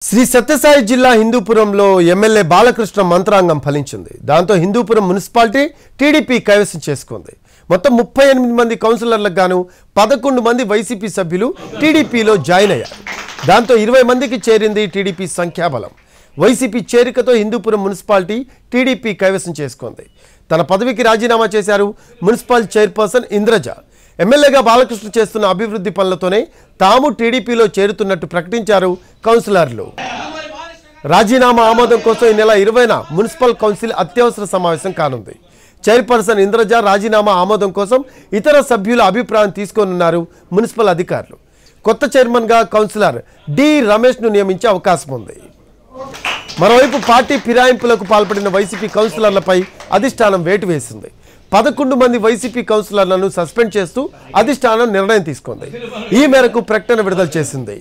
శ్రీ సత్యసాయి జిల్లా హిందూపురంలో ఎమ్మెల్యే బాలకృష్ణ మంత్రాంగం ఫలించింది. దాంతో హిందూపురం మున్సిపాలిటీ టీడీపీ కైవసం చేసుకుంది. మొత్తం 38 మంది కౌన్సిలర్లకు గాను 11 మంది వైసీపీ సభ్యులు టీడీపీలో జాయిన్ అయ్యారు. దాంతో 20 మందికి చేరింది టీడీపీ సంఖ్యాబలం. వైసీపీ చేరికతో హిందూపురం మున్సిపాలిటీ టీడీపీ కైవసం చేసుకుంది. తన పదవికి రాజీనామా చేశారు మున్సిపల్ చైర్పర్సన్ ఇంద్రజ. ఎమ్మెల్యేగా బాలకృష్ణ చేస్తున్న అభివృద్ధి పనులతోనే తాము టీడీపీలో చేరుతున్నట్టు ప్రకటించారు కౌన్సిలర్లు. రాజీనామా ఆమోదం కోసం ఈ నెల 20న మున్సిపల్ కౌన్సిల్ అత్యవసర సమావేశం కానుంది. చైర్పర్సన్ ఇంద్రజ రాజీనామా ఆమోదం కోసం ఇతర సభ్యుల అభిప్రాయం తీసుకోనున్నారు మున్సిపల్ అధికారులు. కొత్త చైర్మన్గా కౌన్సిలర్ డి రమేష్ను నియమించే అవకాశం ఉంది. మరోవైపు పార్టీ ఫిరాయింపులకు పాల్పడిన వైసీపీ కౌన్సిలర్లపై అధిష్టానం వేటు వేసింది. 11 మంది వైసీపీ కౌన్సిలర్లను సస్పెండ్ చేస్తూ అధిష్టానం నిర్ణయం తీసుకుంది. ఈ మేరకు ప్రకటన విడుదల చేసింది.